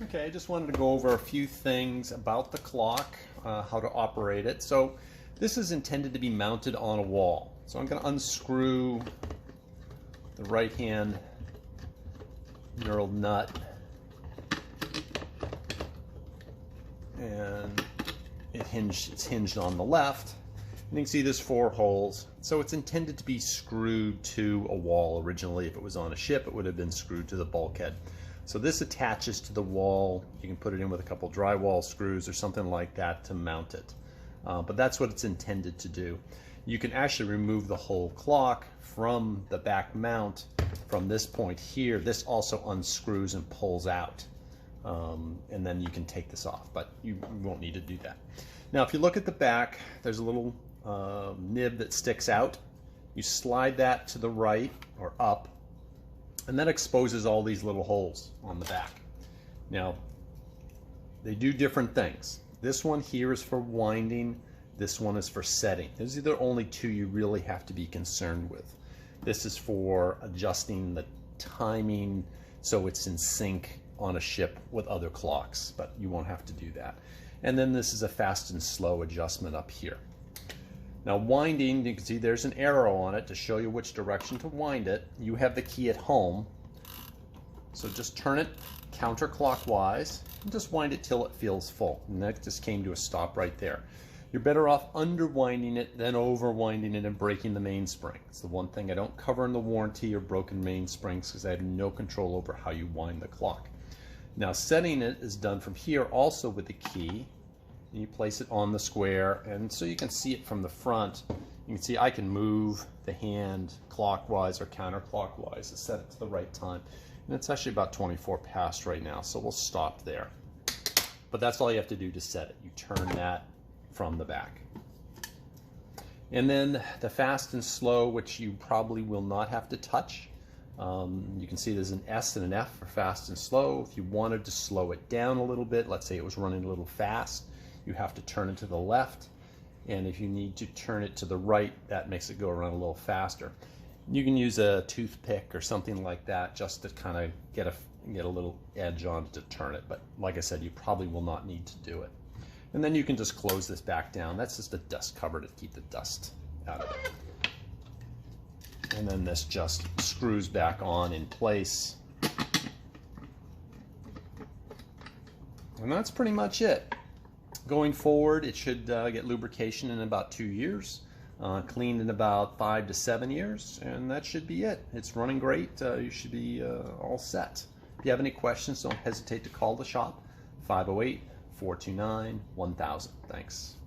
Okay, I just wanted to go over a few things about the clock, how to operate it. So this is intended to be mounted on a wall. So I'm going to unscrew the right hand knurled nut, and it's hinged on the left. And you can see there's 4 holes. So it's intended to be screwed to a wall originally. If it was on a ship, it would have been screwed to the bulkhead. So this attaches to the wall. You can put it in with a couple drywall screws or something like that to mount it. But that's what it's intended to do. You can actually remove the whole clock from the back mount from this point here. This also unscrews and pulls out. And then you can take this off, but you won't need to do that. Now, if you look at the back, there's a little nib that sticks out. You slide that to the right or up, and that exposes all these little holes on the back. Now, they do different things. This one here is for winding. This one is for setting. Those are the only 2 you really have to be concerned with. This is for adjusting the timing so it's in sync on a ship with other clocks, but you won't have to do that. And then this is a fast and slow adjustment up here. Now winding, you can see there's an arrow on it to show you which direction to wind it. You have the key at home, so just turn it counterclockwise and just wind it till it feels full. And that just came to a stop right there. You're better off underwinding it than overwinding it and breaking the mainspring. It's the one thing I don't cover in the warranty, or broken mainsprings, because I have no control over how you wind the clock. Now setting it is done from here also with the key. And you place it on the square, and so you can see it from the front. You can see I can move the hand clockwise or counterclockwise to set it to the right time. And it's actually about 24 past right now, so we'll stop there. But that's all you have to do to set it. You turn that from the back. And then the fast and slow, which you probably will not have to touch. You can see there's an S and an F for fast and slow. If you wanted to slow it down a little bit, let's say it was running a little fast, you have to turn it to the left. And if you need to turn it to the right, that makes it go around a little faster. You can use a toothpick or something like that just to kind of get a little edge on it to turn it. But like I said, you probably will not need to do it. And then you can just close this back down. That's just a dust cover to keep the dust out of it. And then this just screws back on in place. And that's pretty much it. Going forward, it should get lubrication in about 2 years, cleaned in about 5 to 7 years, and that should be it. It's running great. You should be all set. If you have any questions, don't hesitate to call the shop, 508-429-1000. Thanks.